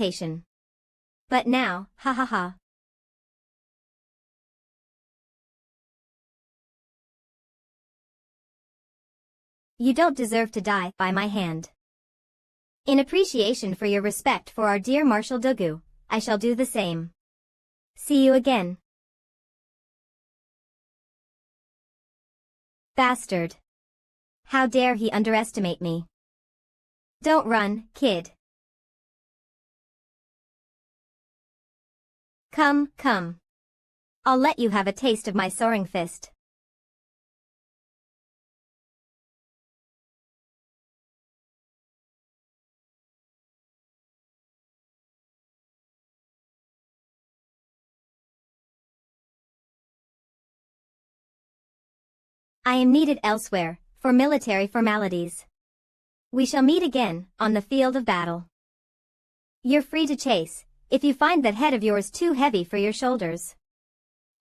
confrontation. But now, ha ha ha. You don't deserve to die by my hand. In appreciation for your respect for our dear Marshal Dugu, I shall do the same. See you again. Bastard. How dare he underestimate me? Don't run, kid. Come, come. I'll let you have a taste of my soaring fist. I am needed elsewhere, for military formalities. We shall meet again, on the field of battle. You're free to chase, if you find that head of yours too heavy for your shoulders.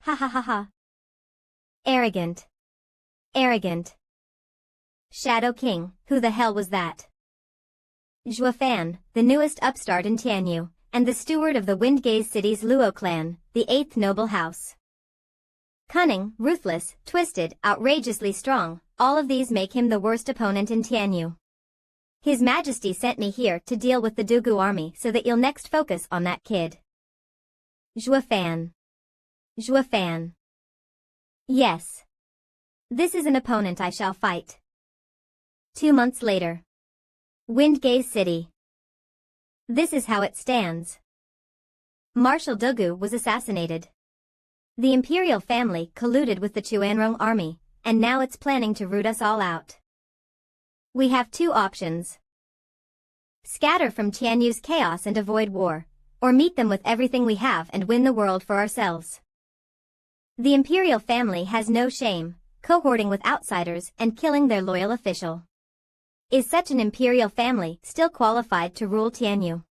Ha ha ha ha. Arrogant. Arrogant. Shadow King, who the hell was that? Zhua Fan, the newest upstart in Tianyu, and the steward of the Windgaze City's Luo clan, the 8th noble house. Cunning, ruthless, twisted, outrageously strong, all of these make him the worst opponent in Tianyu. His Majesty sent me here to deal with the Dugu army so that you'll next focus on that kid. Zhua Fan. Zhua Fan. Yes. This is an opponent I shall fight. 2 months later. Windgaze City. This is how it stands. Marshal Dugu was assassinated. The imperial family colluded with the Chuanrong army, and now it's planning to root us all out. We have 2 options. Scatter from Tianyu's chaos and avoid war, or meet them with everything we have and win the world for ourselves. The imperial family has no shame, cohorting with outsiders and killing their loyal official. Is such an imperial family still qualified to rule Tianyu?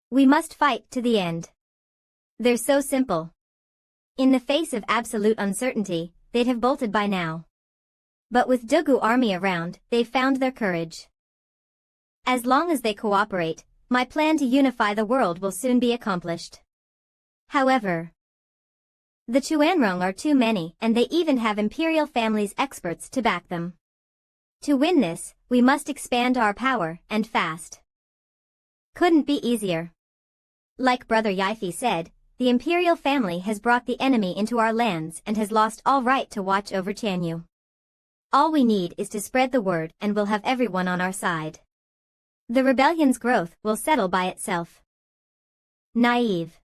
We must fight to the end. They're so simple. In the face of absolute uncertainty, they'd have bolted by now. But with Dugu army around, they've found their courage. As long as they cooperate, my plan to unify the world will soon be accomplished. However, the Chuanrong are too many and they even have imperial family's experts to back them. To win this, we must expand our power, and fast. Couldn't be easier. Like Brother Yifei said, the imperial family has brought the enemy into our lands and has lost all right to watch over Tianyu. All we need is to spread the word and we'll have everyone on our side. The rebellion's growth will settle by itself. Naive.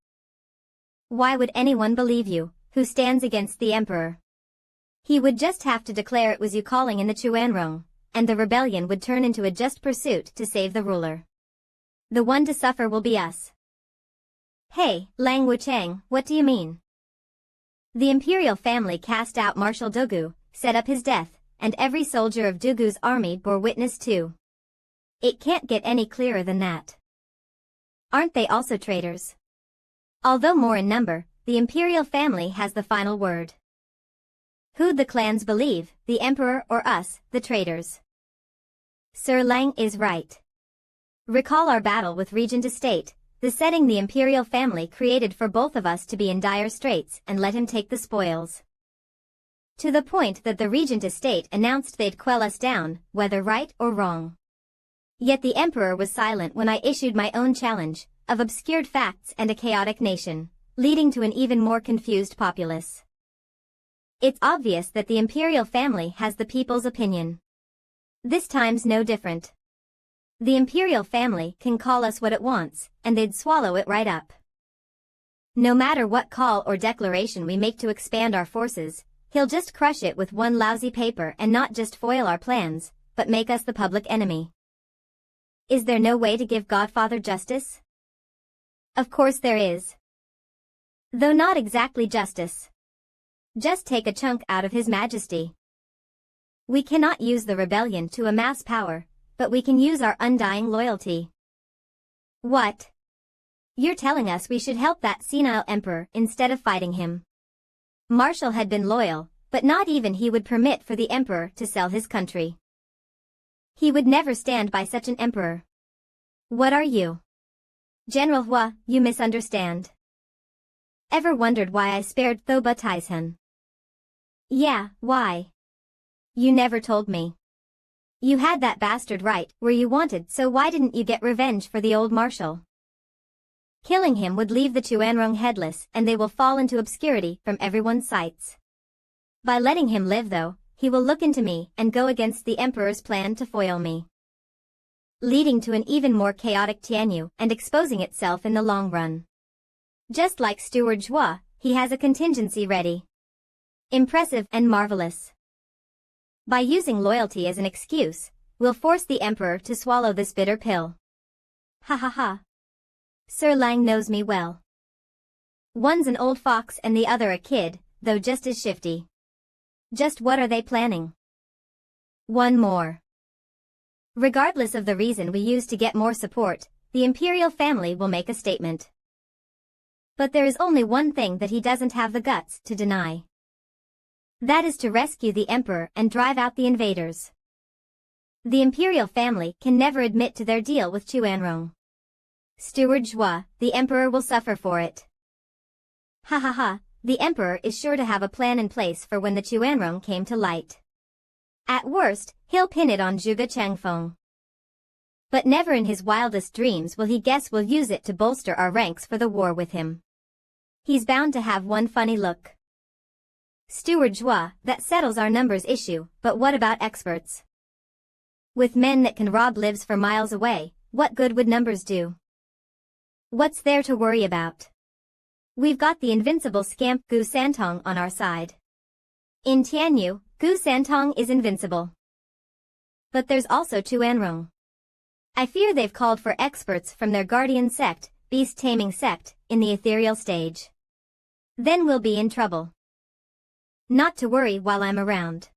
Why would anyone believe you, who stands against the emperor? He would just have to declare it was you calling in the Chuanrong, and the rebellion would turn into a just pursuit to save the ruler. The one to suffer will be us. Hey, Lang Wuchang, what do you mean? The imperial family cast out Marshal Dugu, set up his death, and every soldier of Dugu's army bore witness too. It can't get any clearer than that. Aren't they also traitors? Although more in number, the imperial family has the final word. Who'd the clans believe, the emperor or us, the traitors? Sir Lang is right. Recall our battle with Regent Estate, the setting the imperial family created for both of us to be in dire straits and let him take the spoils. To the point that the Regent Estate announced they'd quell us down, whether right or wrong. Yet the emperor was silent when I issued my own challenge, of obscured facts and a chaotic nation, leading to an even more confused populace. It's obvious that the imperial family has the people's opinion. This time's no different. The imperial family can call us what it wants, and they'd swallow it right up. No matter what call or declaration we make to expand our forces, he'll just crush it with one lousy paper and not just foil our plans, but make us the public enemy. Is there no way to give Godfather justice? Of course there is. Though not exactly justice. Just take a chunk out of His Majesty. We cannot use the rebellion to amass power, but we can use our undying loyalty. What? You're telling us we should help that senile emperor instead of fighting him? Marshal had been loyal, but not even he would permit for the emperor to sell his country. He would never stand by such an emperor. What are you? General Hua, you misunderstand. Ever wondered why I spared Thoba Taishan? Yeah, why? You never told me. You had that bastard right where you wanted, so why didn't you get revenge for the old marshal? Killing him would leave the Chuanrong headless and they will fall into obscurity from everyone's sights. By letting him live though, he will look into me and go against the emperor's plan to foil me, leading to an even more chaotic Tianyu and exposing itself in the long run. Just like Steward Zhua, he has a contingency ready. Impressive and marvelous. By using loyalty as an excuse, we'll force the emperor to swallow this bitter pill. Ha ha ha. Sir Lang knows me well. One's an old fox and the other a kid, though just as shifty. Just what are they planning? One more. Regardless of the reason we use to get more support, the imperial family will make a statement. But there is only one thing that he doesn't have the guts to deny. That is to rescue the emperor and drive out the invaders. The imperial family can never admit to their deal with Chuanrong. Steward Zhua, the emperor will suffer for it. Ha ha ha, the emperor is sure to have a plan in place for when the Chuanrong came to light. At worst, he'll pin it on Zhuge Changfeng. But never in his wildest dreams will he guess we'll use it to bolster our ranks for the war with him. He's bound to have one funny look. Steward Zhua, that settles our numbers issue, but what about experts? With men that can rob lives for miles away, what good would numbers do? What's there to worry about? We've got the invincible scamp Gu Santong on our side. In Tianyu, Gu Santong is invincible. But there's also Chuanrong. I fear they've called for experts from their guardian sect, beast taming sect, in the ethereal stage. Then we'll be in trouble. Not to worry while I'm around.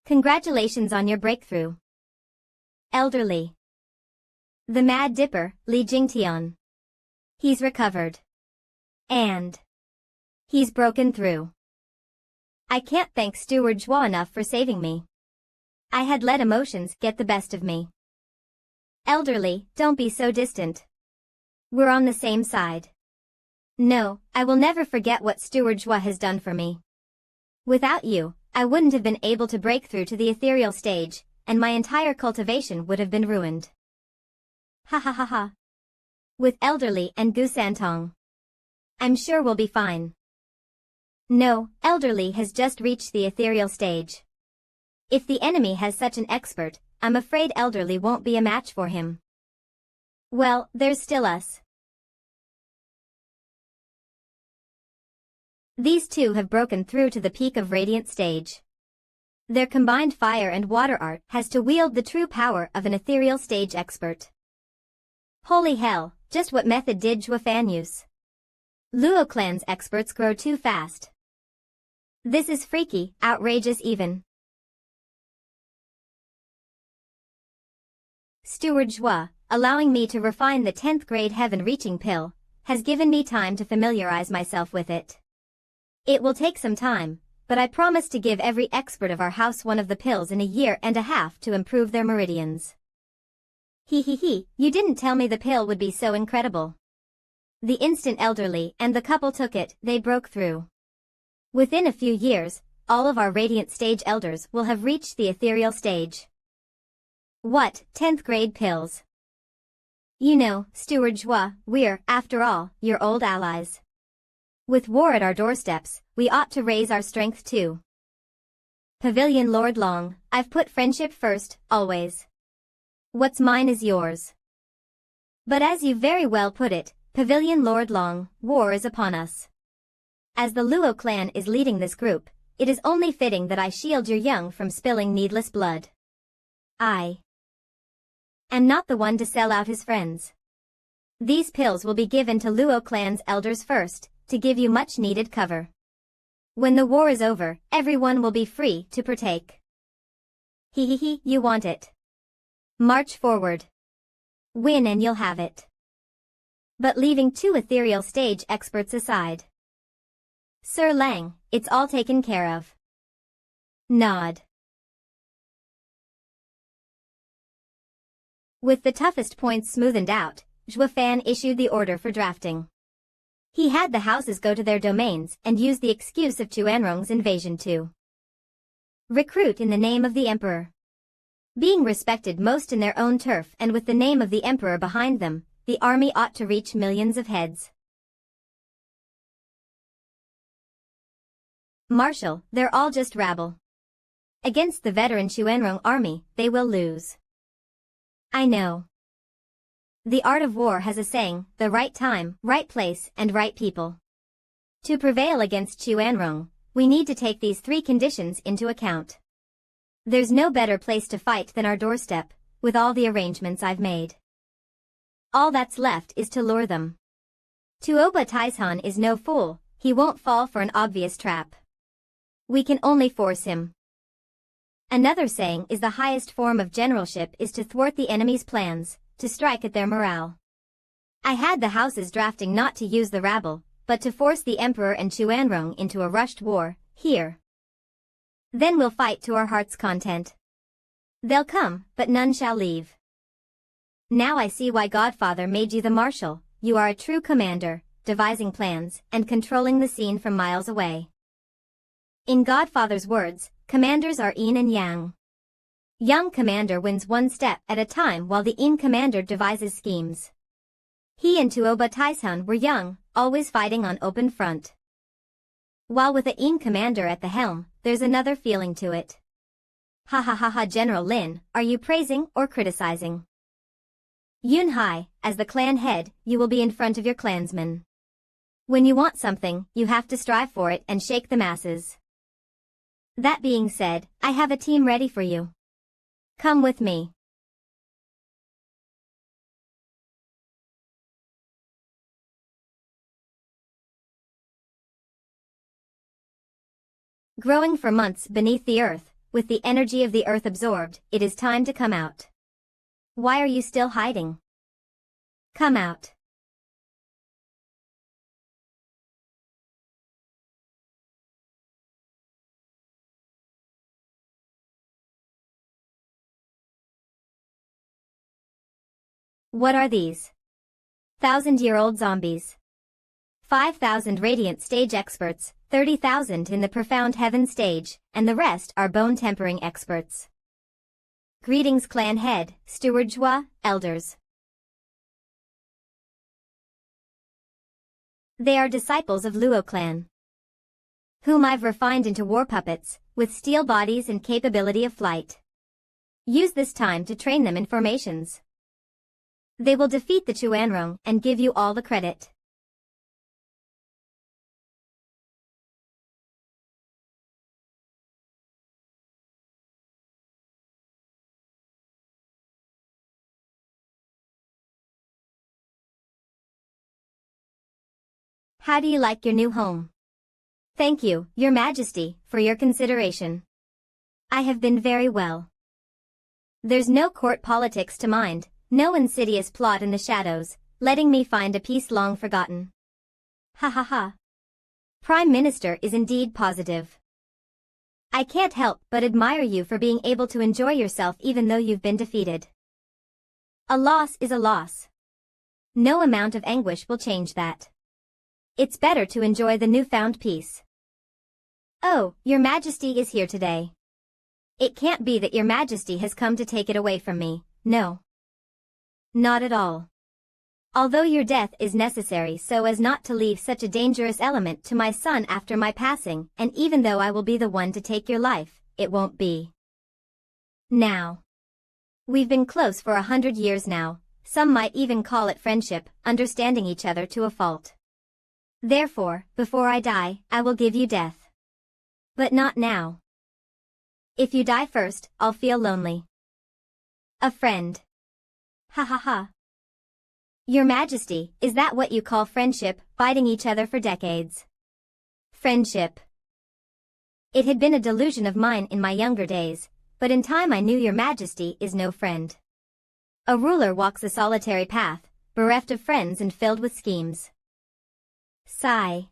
Congratulations on your breakthrough. Elderly. The Mad Dipper, Li Jingtian. He's recovered. And he's broken through. I can't thank Steward Zhua enough for saving me. I had let emotions get the best of me. Elderly, don't be so distant. We're on the same side. No, I will never forget what Steward Zhua has done for me. Without you, I wouldn't have been able to break through to the ethereal stage, and my entire cultivation would have been ruined. Ha ha ha ha. With Elderly and Gu Santong, I'm sure we'll be fine. No, Elderly has just reached the ethereal stage. If the enemy has such an expert, I'm afraid Elderly won't be a match for him. Well, there's still us. These two have broken through to the peak of Radiant stage. Their combined fire and water art has to wield the true power of an ethereal stage expert. Holy hell, just what method did Zhua Fan use? Luo clan's experts grow too fast. This is freaky, outrageous even. Steward Zhua, allowing me to refine the 10th grade heaven-reaching pill, has given me time to familiarize myself with it. It will take some time, but I promise to give every expert of our house one of the pills in a year and a half to improve their meridians. You didn't tell me the pill would be so incredible. The instant Elderly and the couple took it, they broke through. Within a few years, all of our Radiant stage elders will have reached the ethereal stage. What, 10th grade pills? You know, Steward Zhua, we're, after all, your old allies. With war at our doorsteps, we ought to raise our strength too. Pavilion Lord Long, I've put friendship first, always. What's mine is yours. But as you very well put it, Pavilion Lord Long, war is upon us. As the Luo clan is leading this group, it is only fitting that I shield your young from spilling needless blood. I am not the one to sell out his friends. These pills will be given to Luo clan's elders first, to give you much needed cover. When the war is over, everyone will be free to partake. You want it. March forward. Win and you'll have it. But leaving two ethereal stage experts aside. Sir Lang, it's all taken care of. Nod. With the toughest points smoothened out, Zhou Fan issued the order for drafting. He had the houses go to their domains and use the excuse of Chuanrong's invasion to recruit in the name of the emperor. Being respected most in their own turf and with the name of the emperor behind them, the army ought to reach millions of heads. Marshal, they're all just rabble. Against the veteran Chuanrong army, they will lose. I know. The art of war has a saying, the right time, right place, and right people. To prevail against Chuanrong, we need to take these 3 conditions into account. There's no better place to fight than our doorstep, with all the arrangements I've made. All that's left is to lure them. Tuoba Taishan is no fool, he won't fall for an obvious trap. We can only force him. Another saying is the highest form of generalship is to thwart the enemy's plans, to strike at their morale. I had the houses drafting not to use the rabble, but to force the emperor and Chuanrong into a rushed war, here. Then we'll fight to our heart's content. They'll come, but none shall leave. Now I see why Godfather made you the marshal, you are a true commander, devising plans and controlling the scene from miles away. In Godfather's words, commanders are yin and yang. Young commander wins one step at a time while the yin commander devises schemes. He and Tuoba Taishan were young, always fighting on open front. While with a yin commander at the helm, there's another feeling to it. Ha ha ha ha. General Lin, are you praising or criticizing? Yun Hai, as the clan head, you will be in front of your clansmen. When you want something, you have to strive for it and shake the masses. That being said, I have a team ready for you. Come with me. Growing for months beneath the earth, with the energy of the earth absorbed, it is time to come out. Why are you still hiding? Come out. What are these? 1,000-year-old zombies. 5,000 radiant stage experts, 30,000 in the profound heaven stage, and the rest are bone-tempering experts. Greetings clan head, steward Zhua, elders. They are disciples of Luo clan, whom I've refined into war puppets, with steel bodies and capability of flight. Use this time to train them in formations. They will defeat the Chuanrong and give you all the credit. How do you like your new home? Thank you, Your Majesty, for your consideration. I have been very well. There's no court politics to mind, no insidious plot in the shadows, letting me find a peace long forgotten. Ha ha ha. Prime Minister is indeed positive. I can't help but admire you for being able to enjoy yourself even though you've been defeated. A loss is a loss. No amount of anguish will change that. It's better to enjoy the newfound peace. Oh, Your Majesty is here today. It can't be that Your Majesty has come to take it away from me, no. Not at all. Although your death is necessary so as not to leave such a dangerous element to my son after my passing, and even though I will be the one to take your life, it won't be now. We've been close for 100 years now, some might even call it friendship, understanding each other to a fault. Therefore, before I die, I will give you death. But not now. If you die first, I'll feel lonely. A friend. Ha ha ha. Your Majesty, is that what you call friendship, fighting each other for decades? Friendship. It had been a delusion of mine in my younger days, but in time I knew Your Majesty is no friend. A ruler walks a solitary path, bereft of friends and filled with schemes. Sigh.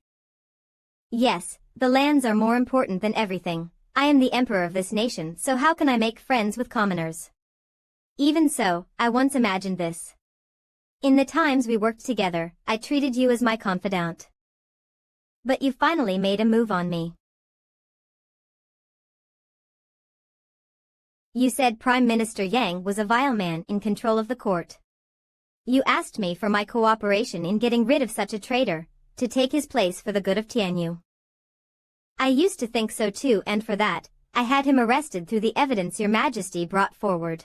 Yes, the lands are more important than everything. I am the emperor of this nation, so how can I make friends with commoners? Even so, I once imagined this. In the times we worked together, I treated you as my confidant. But you finally made a move on me. You said Prime Minister Yang was a vile man in control of the court. You asked me for my cooperation in getting rid of such a traitor, to take his place for the good of Tianyu. I used to think so too, and for that, I had him arrested through the evidence Your Majesty brought forward.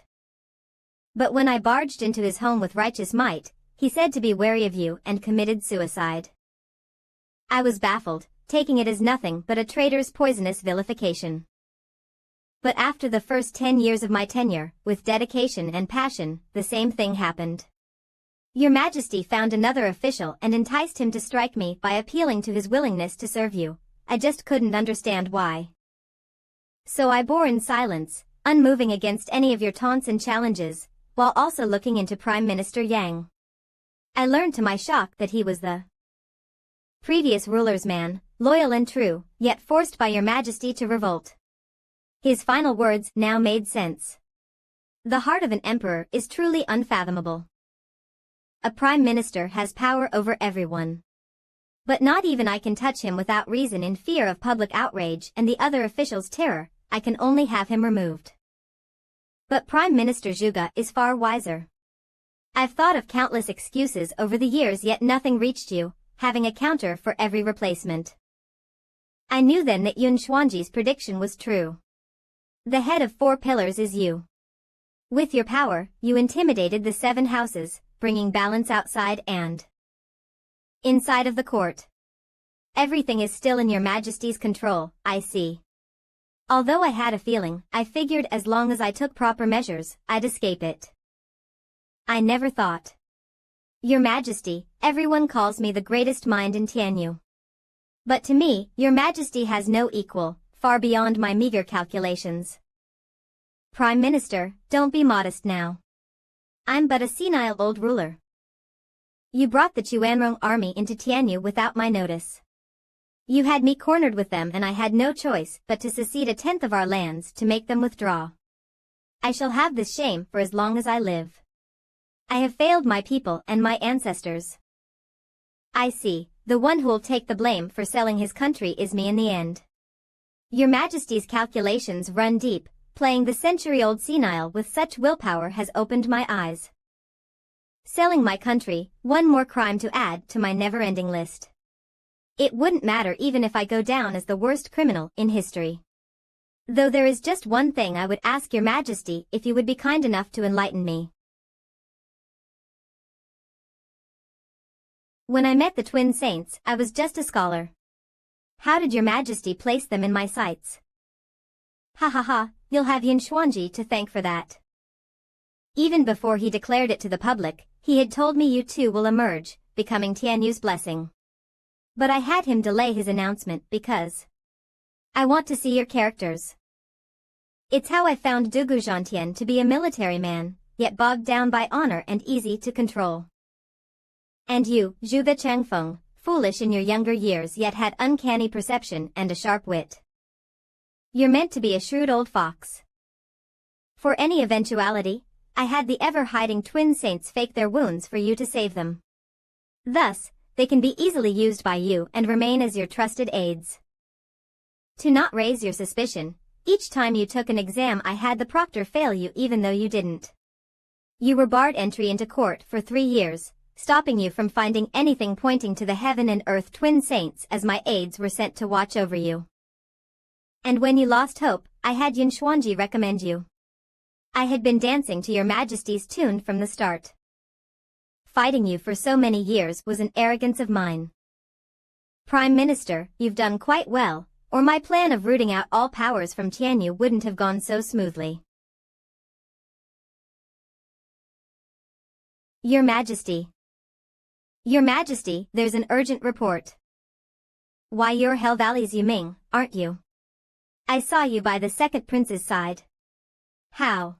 But when I barged into his home with righteous might, he said to be wary of you and committed suicide. I was baffled, taking it as nothing but a traitor's poisonous vilification. But after the first 10 years of my tenure, with dedication and passion, the same thing happened. Your Majesty found another official and enticed him to strike me by appealing to his willingness to serve you. I just couldn't understand why. So I bore in silence, unmoving against any of your taunts and challenges, while also looking into Prime Minister Yang. I learned to my shock that he was the previous ruler's man, loyal and true, yet forced by Your Majesty to revolt. His final words now made sense. The heart of an emperor is truly unfathomable. A prime minister has power over everyone. But not even I can touch him without reason in fear of public outrage and the other officials' terror. I can only have him removed. But Prime Minister Zhuge is far wiser. I've thought of countless excuses over the years, yet nothing reached you, having a counter for every replacement. I knew then that Yun Xuanji's prediction was true. The head of 4 pillars is you. With your power, you intimidated the 7 houses, bringing balance outside and inside of the court. Everything is still in Your Majesty's control, I see. Although I had a feeling, I figured as long as I took proper measures, I'd escape it. I never thought. Your Majesty, everyone calls me the greatest mind in Tianyu. But to me, Your Majesty has no equal, far beyond my meager calculations. Prime Minister, don't be modest now. I'm but a senile old ruler. You brought the Chuanrong army into Tianyu without my notice. You had me cornered with them, and I had no choice but to secede 1/10 of our lands to make them withdraw. I shall have this shame for as long as I live. I have failed my people and my ancestors. I see, the one who'll take the blame for selling his country is me in the end. Your Majesty's calculations run deep. Playing the century-old senile with such willpower has opened my eyes. Selling my country, one more crime to add to my never-ending list. It wouldn't matter even if I go down as the worst criminal in history. Though there is just one thing I would ask Your Majesty, if you would be kind enough to enlighten me. When I met the twin saints, I was just a scholar. How did Your Majesty place them in my sights? Ha ha ha, you'll have Yun Xuanji to thank for that. Even before he declared it to the public, he had told me you two will emerge, becoming Tianyu's blessing. But I had him delay his announcement because I want to see your characters. It's how I found Dugu Zhantian to be a military man, yet bogged down by honor and easy to control. And you, Zhuge Changfeng, foolish in your younger years yet had uncanny perception and a sharp wit. You're meant to be a shrewd old fox. For any eventuality, I had the ever-hiding twin saints fake their wounds for you to save them. Thus, they can be easily used by you and remain as your trusted aides. To not raise your suspicion, each time you took an exam I had the proctor fail you even though you didn't. You were barred entry into court for 3 years, stopping you from finding anything pointing to the heaven and earth twin saints as my aides were sent to watch over you. And when you lost hope, I had Yun Xuanji recommend you. I had been dancing to Your Majesty's tune from the start. Fighting you for so many years was an arrogance of mine. Prime Minister, you've done quite well, or my plan of rooting out all powers from Tianyu wouldn't have gone so smoothly. Your Majesty. Your Majesty, there's an urgent report. Why, you're Hell Valley's Yuming, aren't you? I saw you by the second prince's side. How?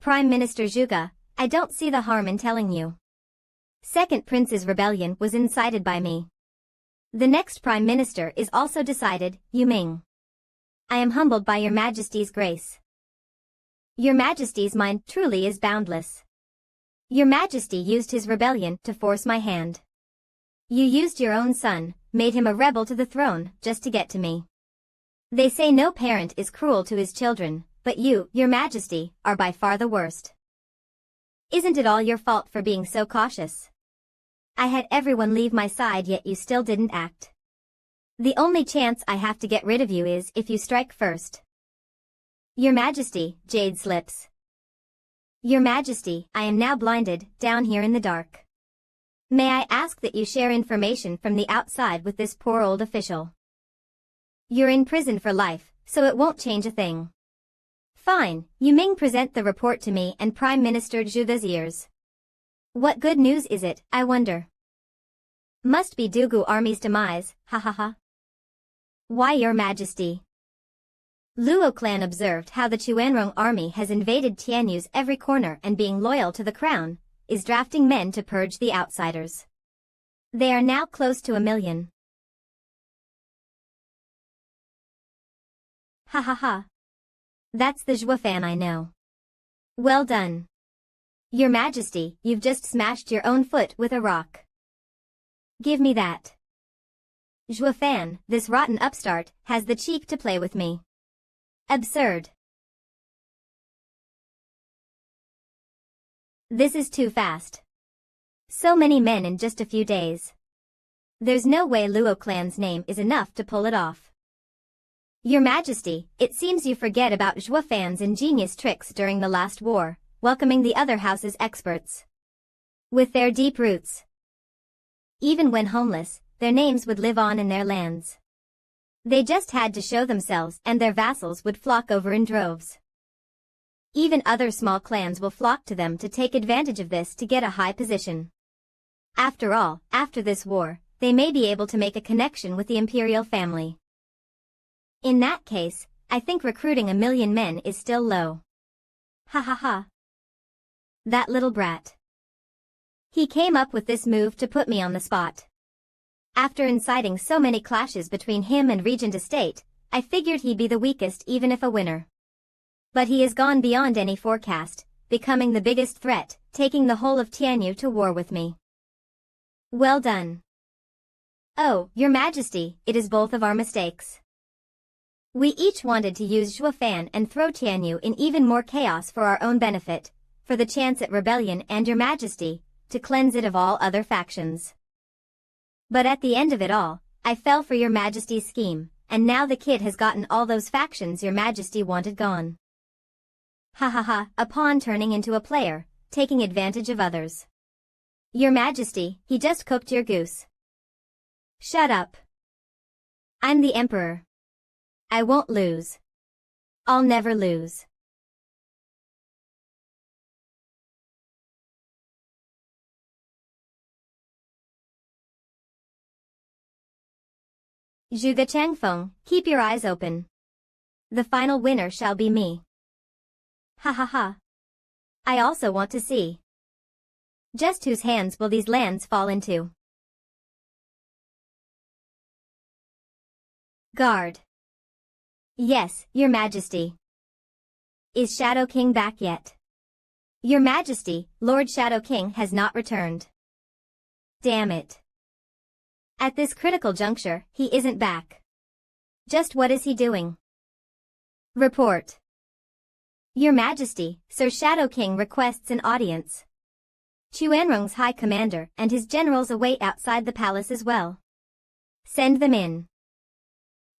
Prime Minister Zhuge, I don't see the harm in telling you. Second prince's rebellion was incited by me. The next prime minister is also decided, Yuming. I am humbled by Your Majesty's grace. Your Majesty's mind truly is boundless. Your Majesty used his rebellion to force my hand. You used your own son, made him a rebel to the throne, just to get to me. They say no parent is cruel to his children, but you, Your Majesty, are by far the worst. Isn't it all your fault for being so cautious? I had everyone leave my side yet you still didn't act. The only chance I have to get rid of you is if you strike first. Your Majesty, Jade slips. Your Majesty, I am now blinded, down here in the dark. May I ask that you share information from the outside with this poor old official? You're in prison for life, so it won't change a thing. Fine, Yu Ming, present the report to me and Prime Minister Zhuge's ears. What good news is it, I wonder? Must be Dugu army's demise, ha ha ha. Why, Your Majesty? Luo clan observed how the Chuanrong army has invaded Tianyu's every corner and being loyal to the crown, is drafting men to purge the outsiders. They are now close to 1 million. Ha ha ha. That's the Zhuofan I know. Well done. Your Majesty, you've just smashed your own foot with a rock. Give me that. Zhuofan, this rotten upstart, has the cheek to play with me. Absurd. This is too fast. So many men in just a few days. There's no way Luo clan's name is enough to pull it off. Your Majesty, it seems you forget about Zhuofan's ingenious tricks during the last war, welcoming the other house's experts. With their deep roots. Even when homeless, their names would live on in their lands. They just had to show themselves and their vassals would flock over in droves. Even other small clans will flock to them to take advantage of this to get a high position. After all, after this war, they may be able to make a connection with the imperial family. In that case, I think recruiting 1 million men is still low. Ha ha ha. That little brat. He came up with this move to put me on the spot. After inciting so many clashes between him and Regent Estate, I figured he'd be the weakest even if a winner. But he has gone beyond any forecast, becoming the biggest threat, taking the whole of Tianyu to war with me. Well done. Oh, Your Majesty, it is both of our mistakes. We each wanted to use Zhuofan and throw Tianyu in even more chaos for our own benefit, for the chance at rebellion and Your Majesty, to cleanse it of all other factions. But at the end of it all, I fell for Your Majesty's scheme, and now the kid has gotten all those factions Your Majesty wanted gone. Ha ha ha, a pawn turning into a player, taking advantage of others. Your Majesty, he just cooked your goose. Shut up. I'm the Emperor. I won't lose. I'll never lose. Zhuge Changfeng, keep your eyes open. The final winner shall be me. Ha ha ha. I also want to see. Just whose hands will these lands fall into? Guard. Yes, Your Majesty. Is Shadow King back yet? Your Majesty, Lord Shadow King has not returned. Damn it. At this critical juncture, he isn't back. Just what is he doing? Report. Your Majesty, Sir Shadow King requests an audience. Chuanrong's High Commander and his generals await outside the palace as well. Send them in.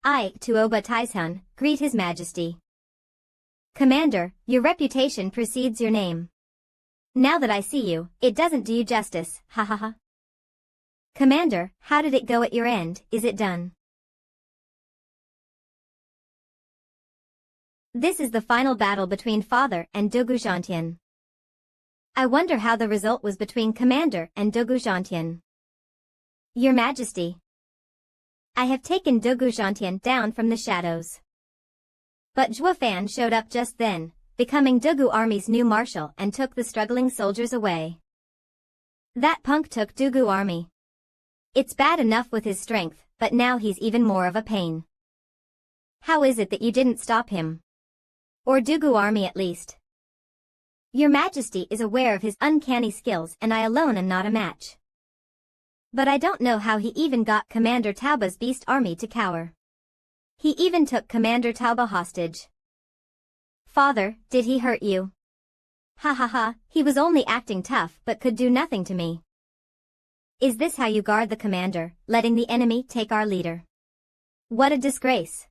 I, Tuoba Taishun, greet His Majesty. Commander, your reputation precedes your name. Now that I see you, it doesn't do you justice, ha ha ha. Commander, how did it go at your end, is it done? This is the final battle between Father and Dogu Zhantian. I wonder how the result was between Commander and Dogu Zhantian. Your Majesty. I have taken Dogu Zhantian down from the shadows. But Zhuofan showed up just then, becoming Dogu army's new marshal and took the struggling soldiers away. That punk took Dogu army. It's bad enough with his strength, but now he's even more of a pain. How is it that you didn't stop him? Or Dogu army at least? Your Majesty is aware of his uncanny skills and I alone am not a match. But I don't know how he even got Commander Tauba's beast army to cower. He even took Commander Tauba hostage. Father, did he hurt you? Ha ha ha, he was only acting tough but could do nothing to me. Is this how you guard the commander, letting the enemy take our leader? What a disgrace.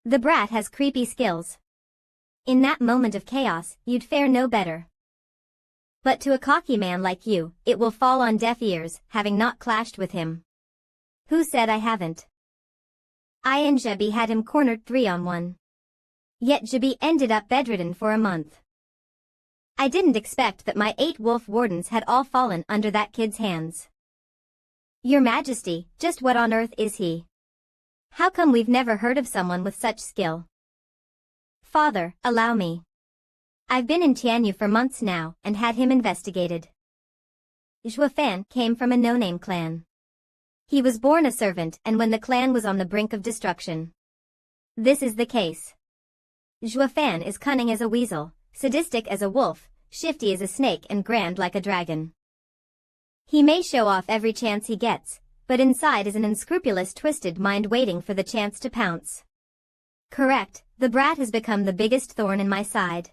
The brat has creepy skills. In that moment of chaos, you'd fare no better. But to a cocky man like you, it will fall on deaf ears, having not clashed with him. Who said I haven't? I and Jabi had him cornered 3-on-1. Yet Jabi ended up bedridden for a month. I didn't expect that my 8 wolf wardens had all fallen under that kid's hands. Your Majesty, just what on earth is he? How come we've never heard of someone with such skill? Father, allow me. I've been in Tianyu for months now and had him investigated. Zhuofan came from a no-name clan. He was born a servant and when the clan was on the brink of destruction. This is the case. Zhuofan is cunning as a weasel, sadistic as a wolf, shifty as a snake and grand like a dragon. He may show off every chance he gets, but inside is an unscrupulous twisted mind waiting for the chance to pounce. Correct, the brat has become the biggest thorn in my side.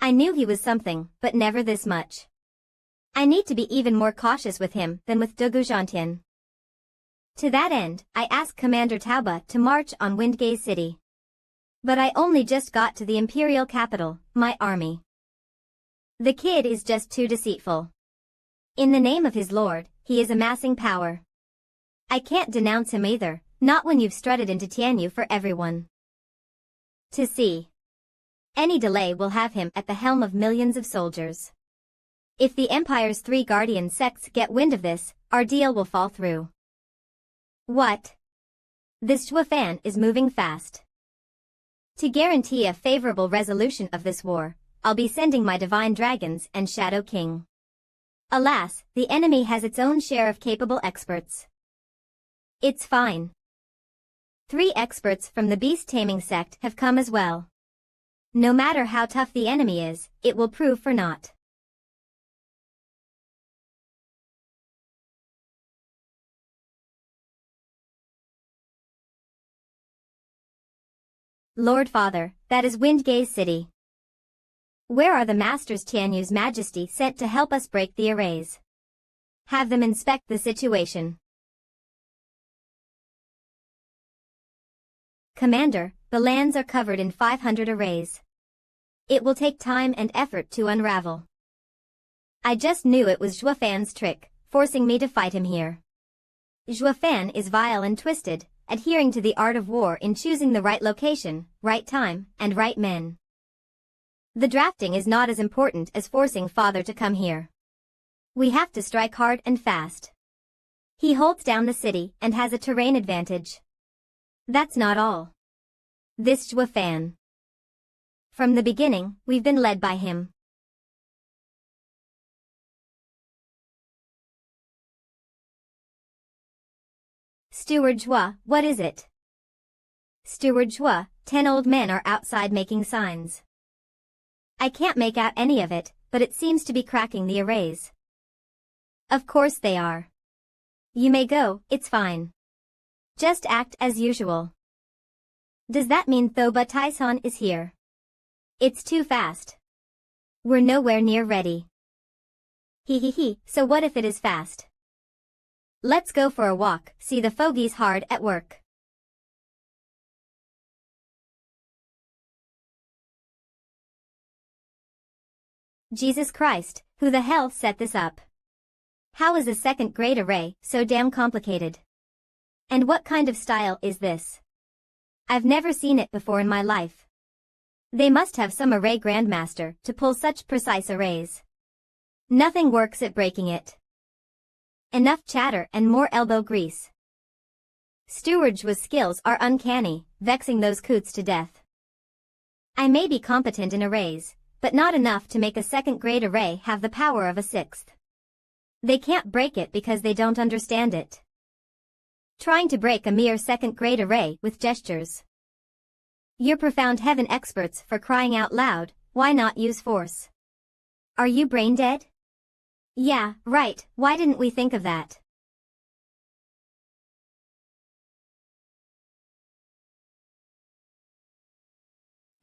I knew he was something, but never this much. I need to be even more cautious with him than with Dugu Zhantian. To that end, I asked Commander Tauba to march on Windgaze City. But I only just got to the imperial capital, my army. The kid is just too deceitful. In the name of his lord, he is amassing power. I can't denounce him either, not when you've strutted into Tianyu for everyone to see. Any delay will have him at the helm of millions of soldiers. If the Empire's 3 guardian sects get wind of this, our deal will fall through. What? This Zhuofan is moving fast. To guarantee a favorable resolution of this war, I'll be sending my divine dragons and Shadow King. Alas, the enemy has its own share of capable experts. It's fine. 3 experts from the beast taming sect have come as well. No matter how tough the enemy is, it will prove for naught. Lord Father, that is Windgaze City. Where are the masters Tianyu's Majesty sent to help us break the arrays? Have them inspect the situation. Commander, the lands are covered in 500 arrays. It will take time and effort to unravel. I just knew it was Zhuofan's trick, forcing me to fight him here. Zhuofan is vile and twisted, adhering to the art of war in choosing the right location, right time, and right men. The drafting is not as important as forcing father to come here. We have to strike hard and fast. He holds down the city and has a terrain advantage. That's not all. This Zhuofan. From the beginning, we've been led by him. Steward Zhua, what is it? Steward Zhua, 10 old men are outside making signs. I can't make out any of it, but it seems to be cracking the arrays. Of course they are. You may go, it's fine. Just act as usual. Does that mean Thoba Taishan is here? It's too fast. We're nowhere near ready. He, so what if it is fast? Let's go for a walk, see the fogies hard at work. Jesus Christ, who the hell set this up? How is a second-grade array so damn complicated? And what kind of style is this? I've never seen it before in my life. They must have some array grandmaster to pull such precise arrays. Nothing works at breaking it. Enough chatter and more elbow grease. Steward Zhua's skills are uncanny, vexing those coots to death. I may be competent in arrays, but not enough to make a second-grade array have the power of a 6th. They can't break it because they don't understand it. Trying to break a mere second-grade array with gestures. You're profound heaven experts for crying out loud, why not use force? Are you brain dead? Yeah, right, why didn't we think of that?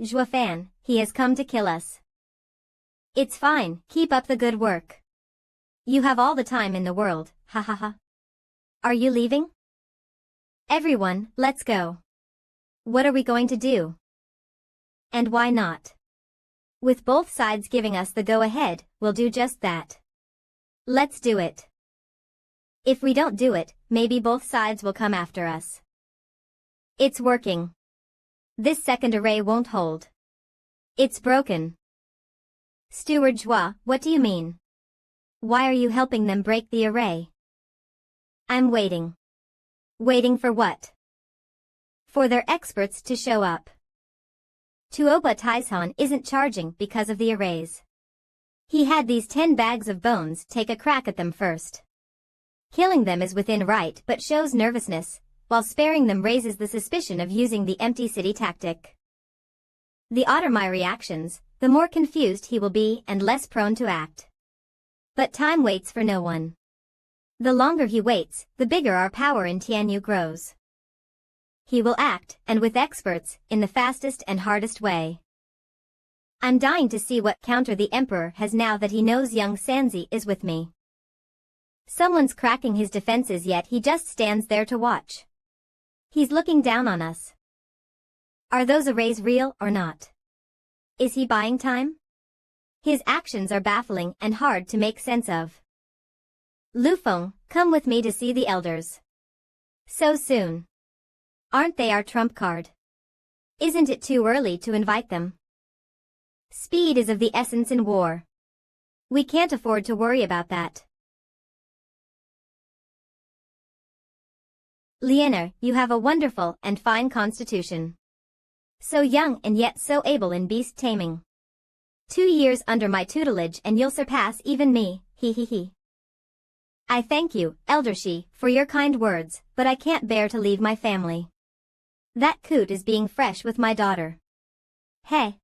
Zhuofan, he has come to kill us. It's fine, keep up the good work. You have all the time in the world, ha ha ha. Are you leaving? Everyone, let's go. What are we going to do? And why not? With both sides giving us the go-ahead, we'll do just that. Let's do it. If we don't do it, maybe both sides will come after us. It's working. This second array won't hold. It's broken. Steward Zhua, what do you mean? Why are you helping them break the array? I'm waiting. Waiting for what? For their experts to show up. Tuoba Taishan isn't charging because of the arrays. He had these 10 bags of bones take a crack at them first. Killing them is within right but shows nervousness, while sparing them raises the suspicion of using the empty city tactic. The odder my reactions, the more confused he will be and less prone to act. But time waits for no one. The longer he waits, the bigger our power in Tianyu grows. He will act, and with experts, in the fastest and hardest way. I'm dying to see what counter the Emperor has now that he knows young Sanzi is with me. Someone's cracking his defenses yet he just stands there to watch. He's looking down on us. Are those arrays real or not? Is he buying time? His actions are baffling and hard to make sense of. Lu Feng, come with me to see the elders. So soon. Aren't they our trump card? Isn't it too early to invite them? Speed is of the essence in war. We can't afford to worry about that. Liena, you have a wonderful and fine constitution. So young and yet so able in beast taming. 2 years under my tutelage and you'll surpass even me, he he he. I thank you, Elder Shi, for your kind words, but I can't bear to leave my family. That coot is being fresh with my daughter. Hey.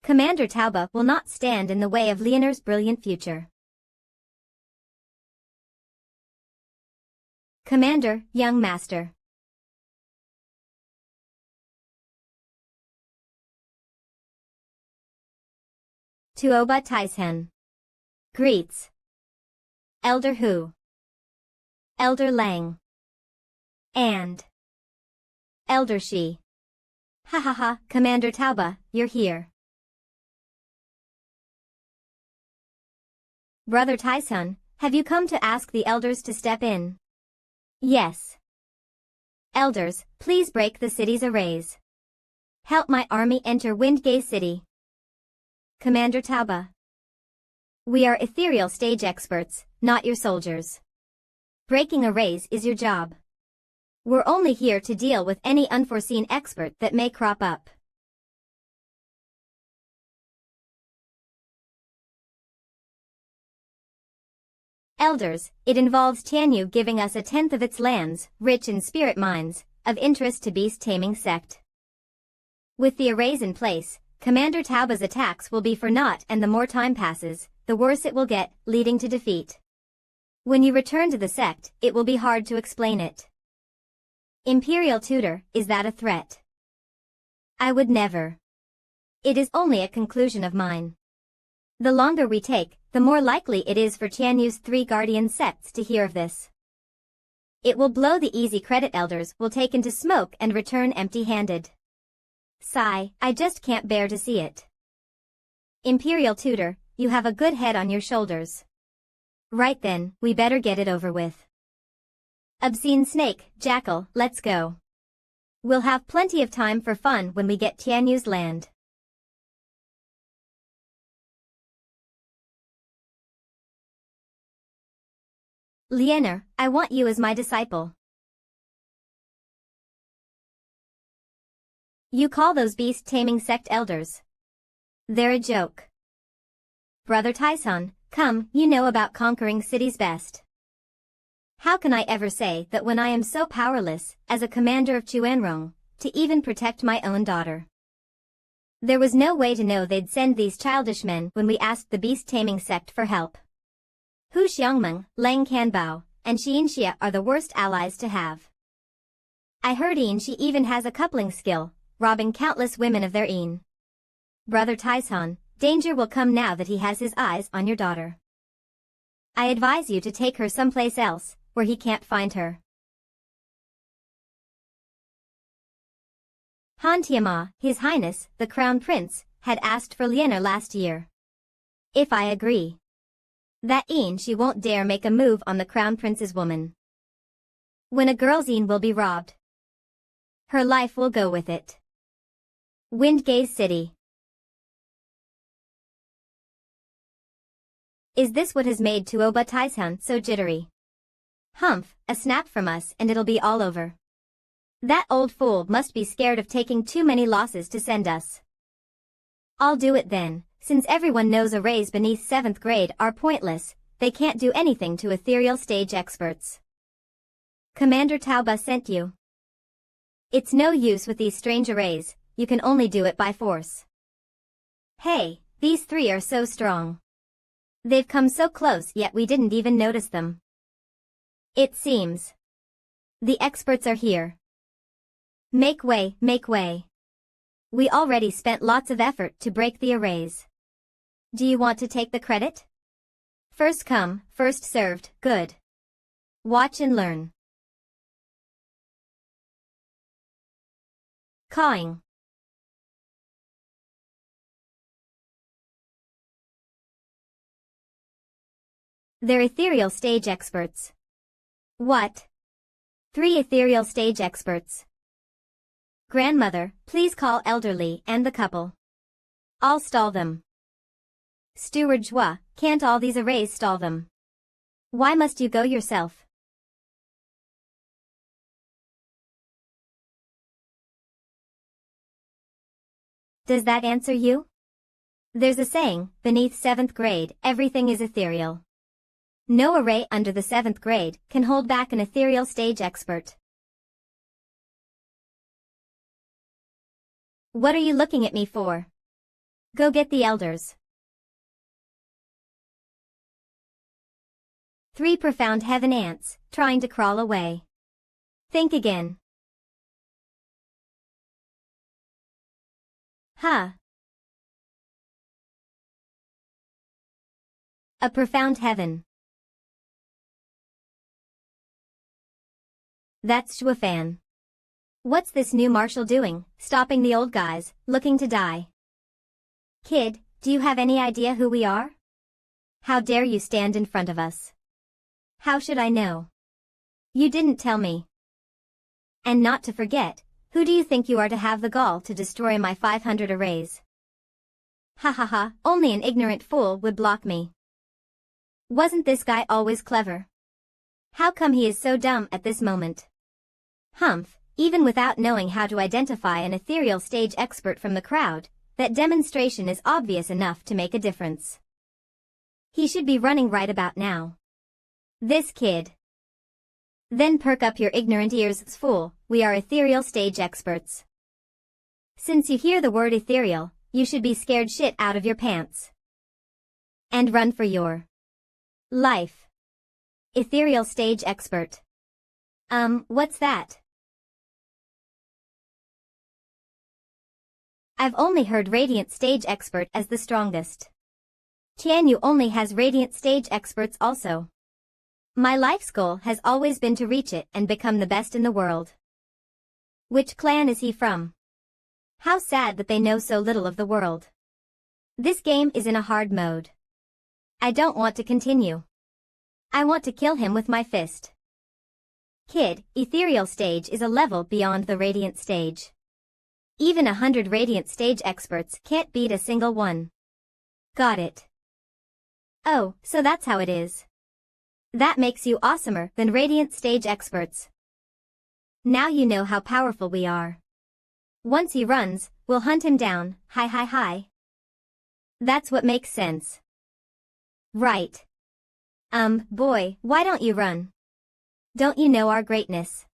Commander Tauba will not stand in the way of Liener's brilliant future. Commander, young master. Tuoba Taishan. Greets. Elder Hu. Elder Lang. And Elder Shi. Ha ha ha, Commander Tauba, you're here. Brother Taishan, have you come to ask the elders to step in? Yes. Elders, please break the city's arrays. Help my army enter Windgate City. Commander Tauba. We are ethereal stage experts, not your soldiers. Breaking arrays is your job. We're only here to deal with any unforeseen expert that may crop up. Elders, it involves Tianyu giving us 1/10 of its lands, rich in spirit mines, of interest to beast taming sect. With the arrays in place, Commander Tauba's attacks will be for naught, and the more time passes, the worse it will get, leading to defeat. When you return to the sect, it will be hard to explain it. Imperial Tutor, is that a threat? I would never. It is only a conclusion of mine. The longer we take, the more likely it is for Tianyu's 3 guardian sects to hear of this. It will blow the easy credit elders will take into smoke and return empty-handed. Sigh, I just can't bear to see it. Imperial Tutor, you have a good head on your shoulders. Right then, we better get it over with. Obscene snake, jackal, let's go. We'll have plenty of time for fun when we get Tianyu's land. Liena, I want you as my disciple. You call those beast-taming sect elders? They're a joke. Brother Taishan, come, you know about conquering cities best. How can I ever say that when I am so powerless, as a commander of Chuanrong, to even protect my own daughter? There was no way to know they'd send these childish men when we asked the beast-taming sect for help. Hu Xiongmeng, Lang Canbao, and Xian Xia are the worst allies to have. I heard Yin Shi even has a coupling skill, robbing countless women of their Yin. Brother Taishan, danger will come now that he has his eyes on your daughter. I advise you to take her someplace else, where he can't find her. Han Tiama, His Highness, the Crown Prince, had asked for Lianer last year. If I agree, that Yin she won't dare make a move on the Crown Prince's woman. When a girl's Yin will be robbed, her life will go with it. Windgaze City. Is this what has made Tuoba Taishan so jittery? Humph, a snap from us and it'll be all over. That old fool must be scared of taking too many losses to send us. I'll do it then, since everyone knows arrays beneath 7th grade are pointless, they can't do anything to ethereal stage experts. Commander Tauba sent you. It's no use with these strange arrays, you can only do it by force. Hey, these three are so strong. They've come so close yet we didn't even notice them. It seems the experts are here. Make way, make way. We already spent lots of effort to break the arrays. Do you want to take the credit? First come, first served, good. Watch and learn. Cawing. They're ethereal stage experts. What? 3 ethereal stage experts. Grandmother, please call elderly and the couple. I'll stall them. Steward Zhua, can't all these arrays stall them? Why must you go yourself? Does that answer you? There's a saying, beneath 7th grade, everything is ethereal. No array under the 7th grade can hold back an ethereal stage expert. What are you looking at me for? Go get the elders. 3 profound heaven ants, trying to crawl away. Think again. Huh. A profound heaven. That's Shuafan. What's this new marshal doing, stopping the old guys, looking to die? Kid, do you have any idea who we are? How dare you stand in front of us? How should I know? You didn't tell me. And not to forget, who do you think you are to have the gall to destroy my 500 arrays? Ha ha ha, only an ignorant fool would block me. Wasn't this guy always clever? How come he is so dumb at this moment? Humph. Even without knowing how to identify an ethereal stage expert from the crowd, that demonstration is obvious enough to make a difference. He should be running right about now. This kid. Then perk up your ignorant ears, fool, we are ethereal stage experts. Since you hear the word ethereal, you should be scared shit out of your pants. And run for your life. Ethereal stage expert. What's that? I've only heard Radiant Stage Expert as the strongest. Tianyu only has Radiant Stage Experts also. My life's goal has always been to reach it and become the best in the world. Which clan is he from? How sad that they know so little of the world. This game is in a hard mode. I don't want to continue. I want to kill him with my fist. Kid, Ethereal Stage is a level beyond the Radiant Stage. Even 100 Radiant Stage experts can't beat a single one. Got it. Oh, so that's how it is. That makes you awesomer than Radiant Stage experts. Now you know how powerful we are. Once he runs, we'll hunt him down, hi hi hi. That's what makes sense. Right. Boy, why don't you run? Don't you know our greatness?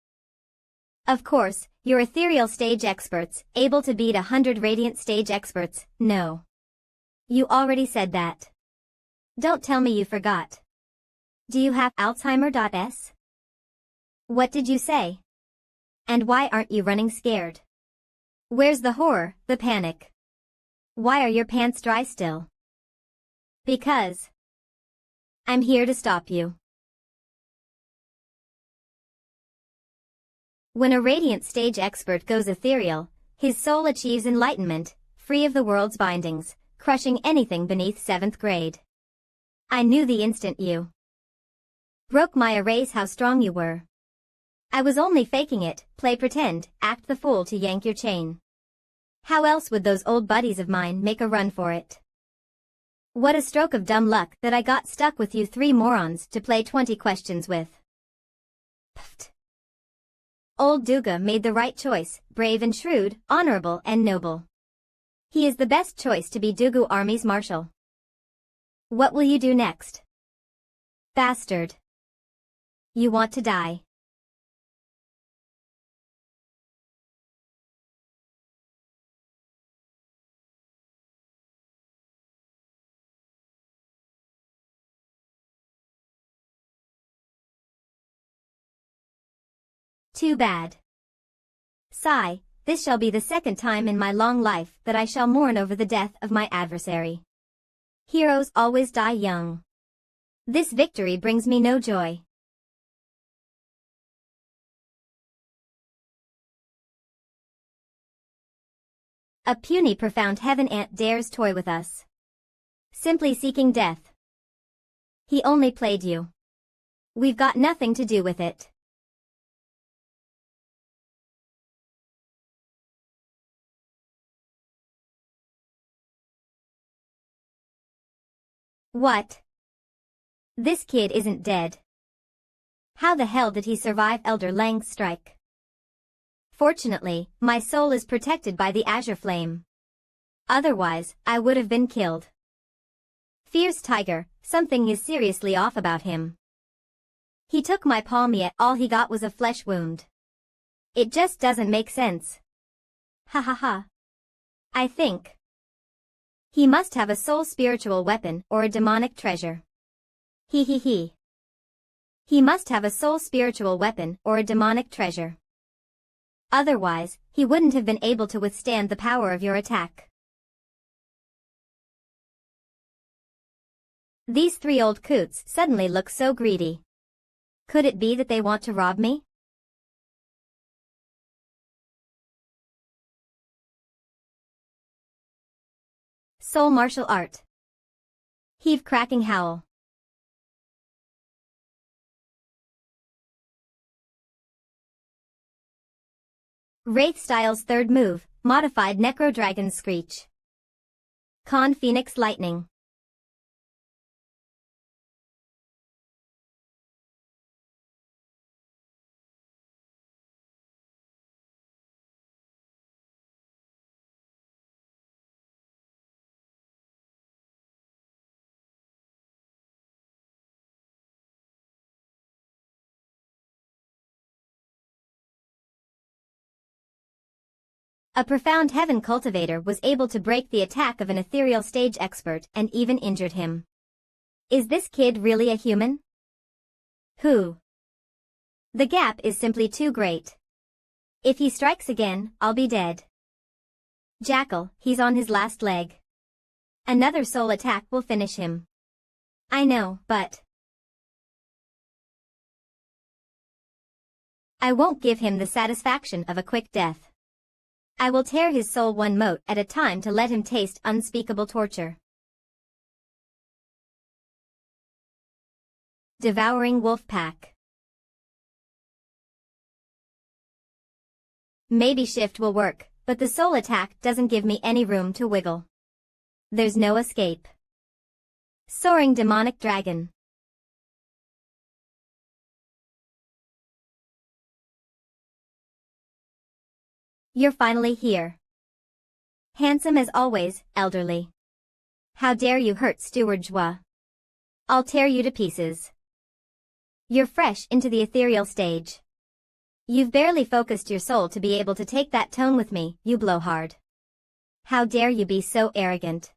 Of course, You're ethereal stage experts, able to beat 100 radiant stage experts, no. You already said that. Don't tell me you forgot. Do you have Alzheimer.s? What did you say? And why aren't you running scared? Where's the horror, the panic? Why are your pants dry still? Because I'm here to stop you. When a radiant stage expert goes ethereal, his soul achieves enlightenment, free of the world's bindings, crushing anything beneath 7th grade. I knew the instant you broke my arrays how strong you were. I was only faking it, play pretend, act the fool to yank your chain. How else would those old buddies of mine make a run for it? What a stroke of dumb luck that I got stuck with you 3 morons to play 20 questions with. Pfft. Old Duga made the right choice, brave and shrewd, honorable and noble. He is the best choice to be Dugu Army's marshal. What will you do next? Bastard. You want to die. Too bad. Sigh, this shall be the 2nd time in my long life that I shall mourn over the death of my adversary. Heroes always die young. This victory brings me no joy. A puny profound heaven ant dares toy with us. Simply seeking death. He only played you. We've got nothing to do with it. What? This kid isn't dead. How the hell did he survive Elder Lang's strike? Fortunately, my soul is protected by the azure flame. Otherwise, I would have been killed. Fierce tiger, something is seriously off about him. He took my palm yet all he got was a flesh wound. It just doesn't make sense. Ha ha ha. I think he must have a soul spiritual weapon or a demonic treasure. He. He must have a soul spiritual weapon or a demonic treasure. Otherwise, he wouldn't have been able to withstand the power of your attack. These 3 old coots suddenly look so greedy. Could it be that they want to rob me? Soul martial art. Heave cracking howl. Wraith Style's 3rd move, modified Necro Dragon's Screech. Con Phoenix Lightning. A profound heaven cultivator was able to break the attack of an ethereal stage expert and even injured him. Is this kid really a human? Who? The gap is simply too great. If he strikes again, I'll be dead. Jackal, he's on his last leg. Another soul attack will finish him. I know, but I won't give him the satisfaction of a quick death. I will tear his soul 1 mote at a time to let him taste unspeakable torture. Devouring Wolf Pack. Maybe shift will work, but the soul attack doesn't give me any room to wiggle. There's no escape. Soaring Demonic Dragon. You're finally here. Handsome as always, elderly. How dare you hurt Steward Jwa? I'll tear you to pieces. You're fresh into the ethereal stage. You've barely focused your soul to be able to take that tone with me, you blowhard. How dare you be so arrogant?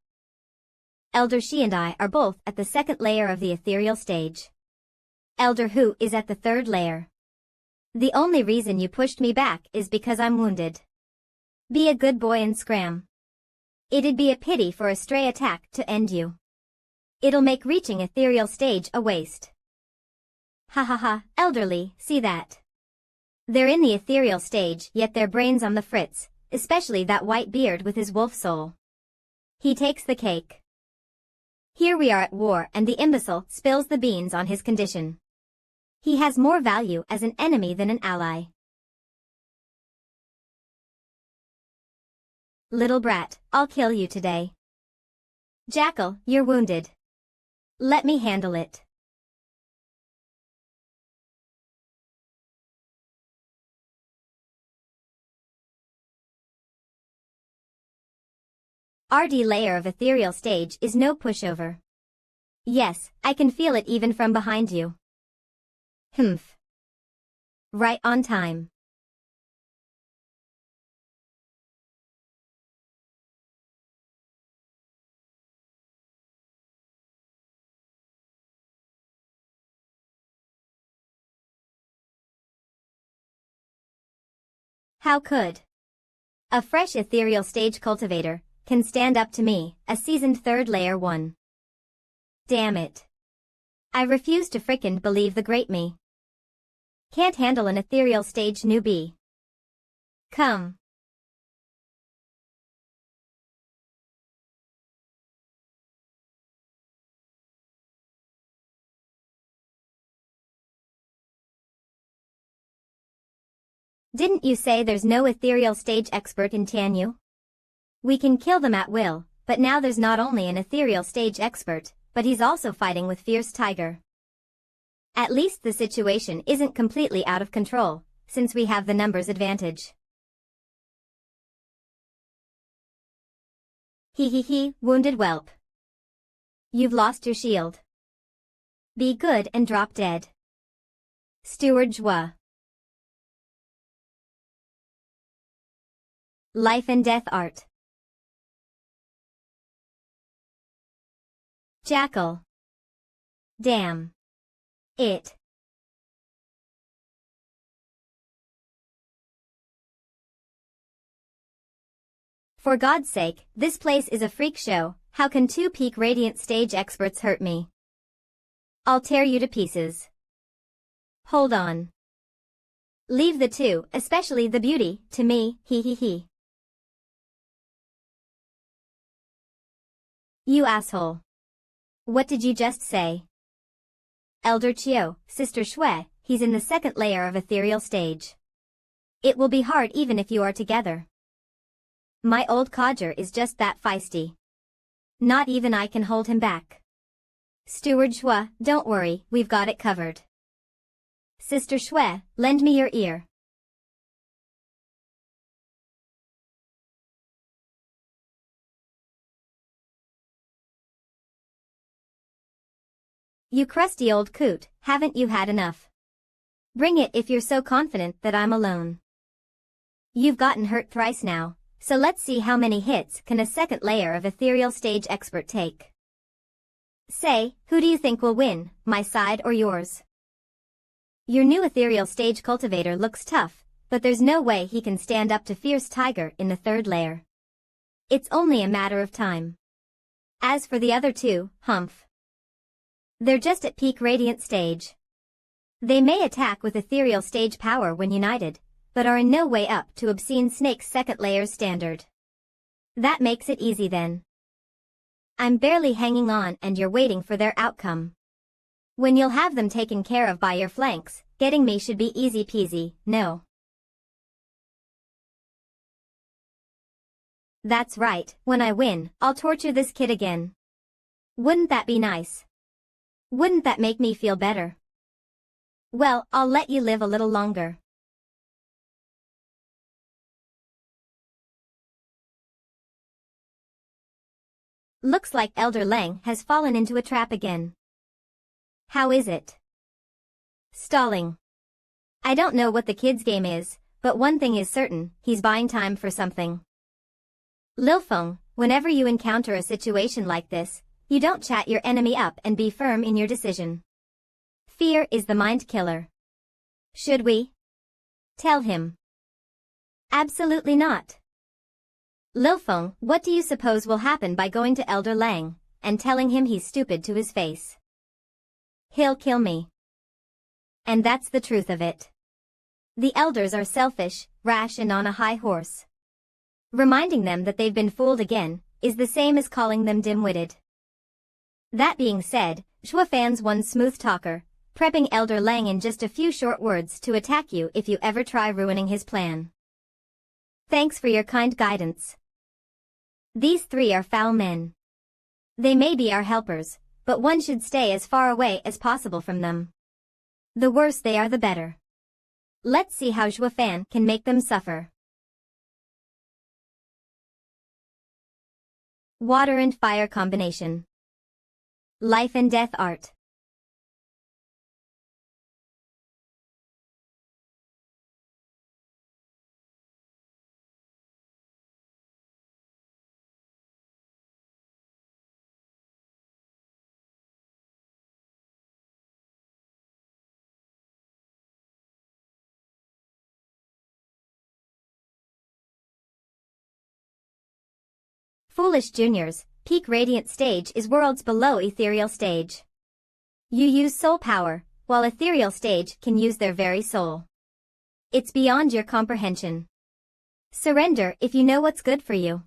Elder She and I are both at the second layer of the ethereal stage. Elder Hu is at the third layer. The only reason you pushed me back is because I'm wounded. Be a good boy and scram. It'd be a pity for a stray attack to end you. It'll make reaching ethereal stage a waste. Ha ha ha, elderly, see that? They're in the ethereal stage, yet their brains on the fritz, especially that white beard with his wolf soul. He takes the cake. Here we are at war and the imbecile spills the beans on his condition. He has more value as an enemy than an ally. Little brat, I'll kill you today. Jackal, you're wounded. Let me handle it. RD layer of ethereal stage is no pushover. Yes, I can feel it even from behind you. Humph. Right on time. How could a fresh ethereal stage cultivator can stand up to me, a seasoned third layer one? Damn it. I refuse to frickin' believe the great me. Can't handle an ethereal stage newbie. Come. Didn't you say there's no ethereal stage expert in Tianyu? We can kill them at will, but now there's not only an ethereal stage expert, but he's also fighting with fierce tiger. At least the situation isn't completely out of control, since we have the numbers advantage. He, wounded whelp. You've lost your shield. Be good and drop dead. Steward Zhua. Life and death art. Jackal. Damn. It. For God's sake, this place is a freak show. How can two peak radiant stage experts hurt me? I'll tear you to pieces. Hold on. Leave the two, especially the beauty, to me, he. You asshole. What did you just say? Elder Chiu, Sister Shui, he's in the second layer of ethereal stage. It will be hard even if you are together. My old codger is just that feisty. Not even I can hold him back. Steward Shui, don't worry, we've got it covered. Sister Shui, lend me your ear. You crusty old coot, haven't you had enough? Bring it if you're so confident that I'm alone. You've gotten hurt thrice now, so let's see how many hits can a second layer of ethereal stage expert take. Say, who do you think will win, my side or yours? Your new ethereal stage cultivator looks tough, but there's no way he can stand up to fierce tiger in the third layer. It's only a matter of time. As for the other two, humph. They're just at peak radiant stage. They may attack with ethereal stage power when united, but are in no way up to obscene snake's second layer's standard. That makes it easy then. I'm barely hanging on and you're waiting for their outcome. When you'll have them taken care of by your flanks, getting me should be easy peasy, no? That's right, when I win, I'll torture this kid again. Wouldn't that be nice? Wouldn't that make me feel better? Well, I'll let you live a little longer. Looks like Elder Lang has fallen into a trap again. How is it? Stalling. I don't know what the kid's game is, but one thing is certain, he's buying time for something. Lil Feng, whenever you encounter a situation like this, you don't chat your enemy up and be firm in your decision. Fear is the mind killer. Should we tell him? Absolutely not. Lil Feng, what do you suppose will happen by going to Elder Lang and telling him he's stupid to his face? He'll kill me. And that's the truth of it. The elders are selfish, rash and on a high horse. Reminding them that they've been fooled again is the same as calling them dim-witted. That being said, Shuafan's one smooth talker, prepping Elder Lang in just a few short words to attack you if you ever try ruining his plan. Thanks for your kind guidance. These three are foul men. They may be our helpers, but one should stay as far away as possible from them. The worse they are the better. Let's see how Shuafan can make them suffer. Water and fire combination. Life and death art. Foolish juniors, peak radiant stage is worlds below ethereal stage. You use soul power, while ethereal stage can use their very soul. It's beyond your comprehension. Surrender if you know what's good for you.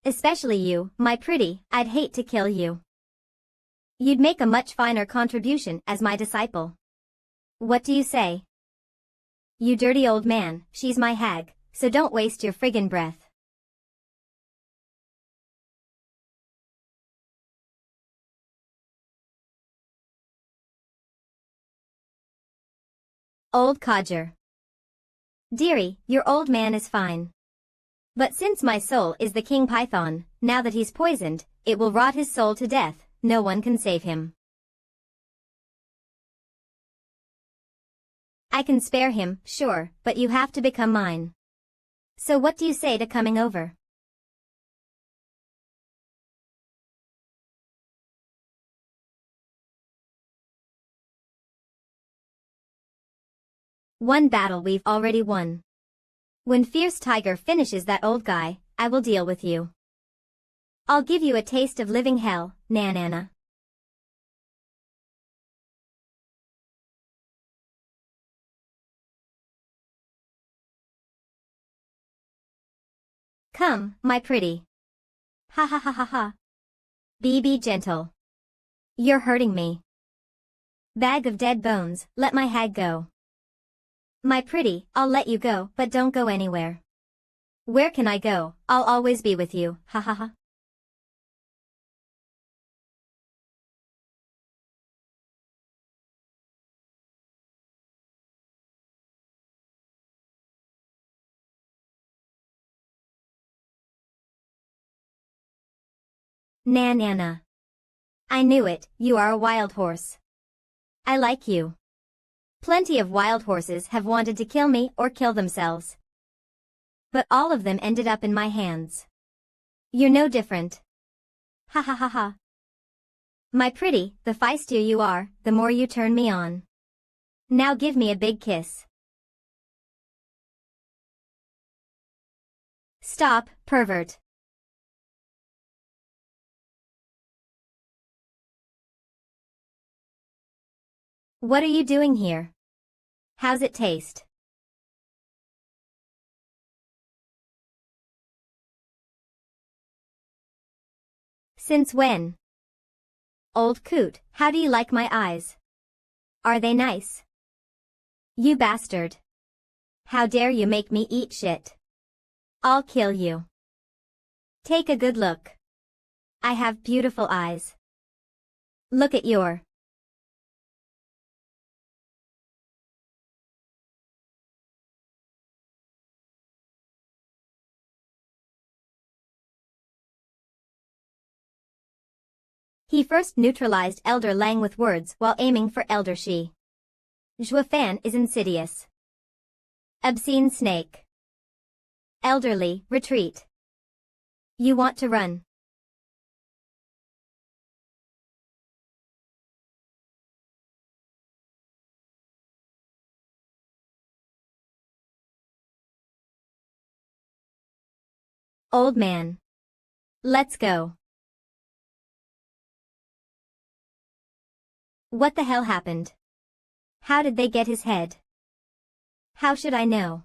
Especially you, my pretty, I'd hate to kill you. You'd make a much finer contribution as my disciple. What do you say? You dirty old man, she's my hag, so don't waste your friggin' breath. Old codger. Dearie, your old man is fine. But since my soul is the king python, now that he's poisoned, it will rot his soul to death, no one can save him. I can spare him, sure, but you have to become mine. So what do you say to coming over? One battle we've already won. When Fierce Tiger finishes that old guy, I will deal with you. I'll give you a taste of living hell, Nanana. Come, my pretty. Ha ha ha ha ha. Be gentle. You're hurting me. Bag of dead bones, let my hag go. My pretty, I'll let you go, but don't go anywhere. Where can I go? I'll always be with you, ha ha ha. Nanana. I knew it, you are a wild horse. I like you. Plenty of wild horses have wanted to kill me or kill themselves. But all of them ended up in my hands. You're no different. Ha ha ha ha. My pretty, the feistier you are, the more you turn me on. Now give me a big kiss. Stop, pervert. What are you doing here? How's it taste? Since when? Old coot, how do you like my eyes? Are they nice? You bastard. How dare you make me eat shit? I'll kill you. Take a good look. I have beautiful eyes. Look at your. He first neutralized Elder Lang with words while aiming for Elder Shi. Fan is insidious. Obscene snake. Elderly, retreat. You want to run. Old man. Let's go. What the hell happened? How did they get his head? How should I know?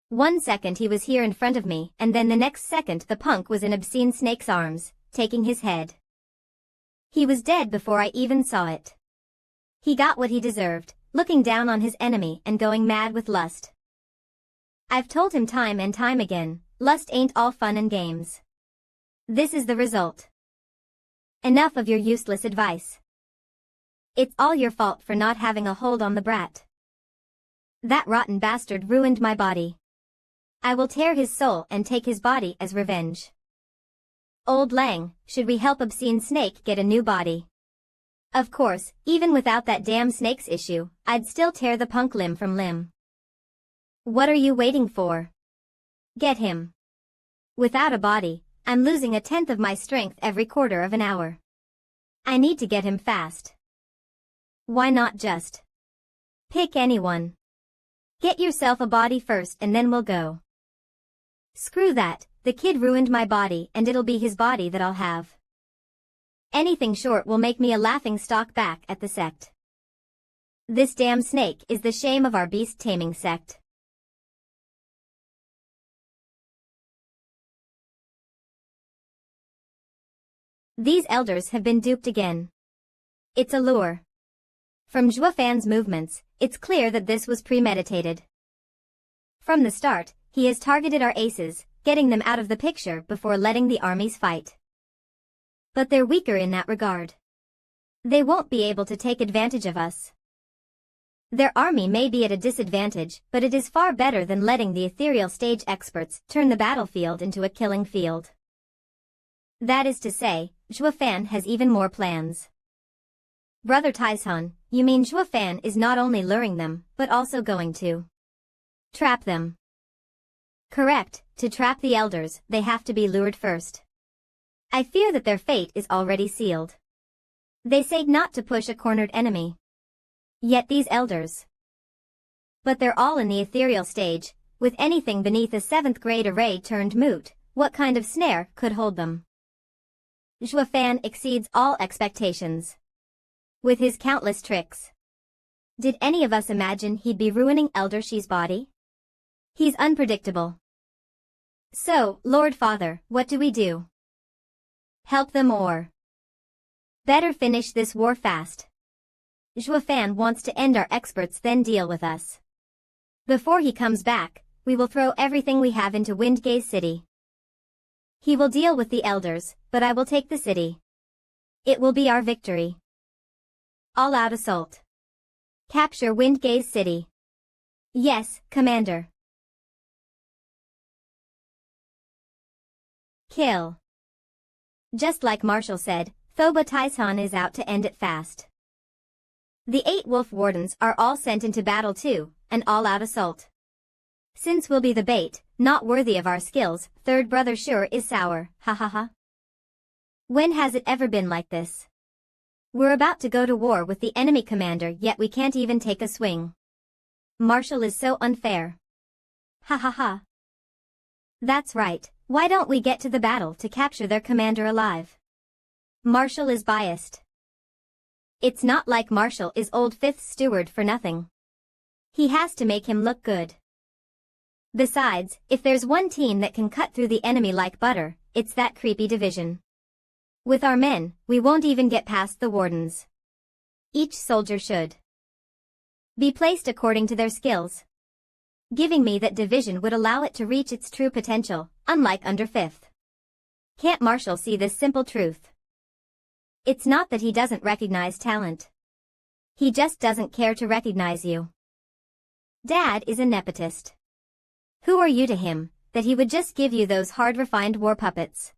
1 second he was here in front of me, and then the next second the punk was in Obscene Snake's arms, taking his head. He was dead before I even saw it. He got what he deserved, looking down on his enemy and going mad with lust. I've told him time and time again, lust ain't all fun and games. This is the result. Enough of your useless advice. It's all your fault for not having a hold on the brat. That rotten bastard ruined my body. I will tear his soul and take his body as revenge. Old Lang, should we help Obscene Snake get a new body? Of course, even without that damn snake's issue, I'd still tear the punk limb from limb. What are you waiting for? Get him. Without a body, I'm losing 1/10 of my strength every quarter of an hour. I need to get him fast. Why not just pick anyone? Get yourself a body first and then we'll go. Screw that, the kid ruined my body and it'll be his body that I'll have. Anything short will make me a laughing stock back at the sect. This damn snake is the shame of our beast taming sect. These elders have been duped again. It's a lure. From Fan's movements, it's clear that this was premeditated. From the start, he has targeted our aces, getting them out of the picture before letting the armies fight. But they're weaker in that regard. They won't be able to take advantage of us. Their army may be at a disadvantage, but it is far better than letting the ethereal stage experts turn the battlefield into a killing field. That is to say, Fan has even more plans. Brother Taizhan, you mean Fan is not only luring them, but also going to trap them? Correct, to trap the elders, they have to be lured first. I fear that their fate is already sealed. They say not to push a cornered enemy. Yet these elders. But they're all in the ethereal stage, with anything beneath a 7th grade array turned moot, what kind of snare could hold them? Fan exceeds all expectations. With his countless tricks. Did any of us imagine he'd be ruining Elder Shi's body? He's unpredictable. So, Lord Father, what do we do? Help them or better finish this war fast. Fan wants to end our experts then deal with us. Before he comes back, we will throw everything we have into Windgaze City. He will deal with the elders, but I will take the city. It will be our victory. All-out assault. Capture Windgaze City. Yes, Commander. Kill. Just like Marshall said, Thoba Taizhan is out to end it fast. The 8 Wolf Wardens are all sent into battle too, an all-out assault. Since we'll be the bait, not worthy of our skills, third brother sure is sour, ha ha ha. When has it ever been like this? We're about to go to war with the enemy commander yet we can't even take a swing. Marshall is so unfair. Ha ha ha. That's right, why don't we get to the battle to capture their commander alive? Marshall is biased. It's not like Marshall is old 5th steward for nothing. He has to make him look good. Besides, if there's one team that can cut through the enemy like butter, it's that creepy division. With our men, we won't even get past the wardens. Each soldier should be placed according to their skills. Giving me that division would allow it to reach its true potential, unlike under 5th. Can't Marshall see this simple truth? It's not that he doesn't recognize talent. He just doesn't care to recognize you. Dad is a nepotist. Who are you to him, that he would just give you those hard-refined war puppets?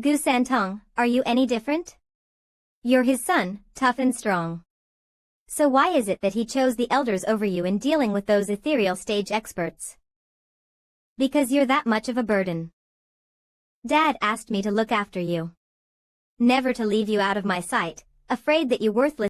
Gu Santong, are you any different? You're his son, tough and strong. So why is it that he chose the elders over you in dealing with those ethereal stage experts? Because you're that much of a burden. Dad asked me to look after you. Never to leave you out of my sight, afraid that you worthless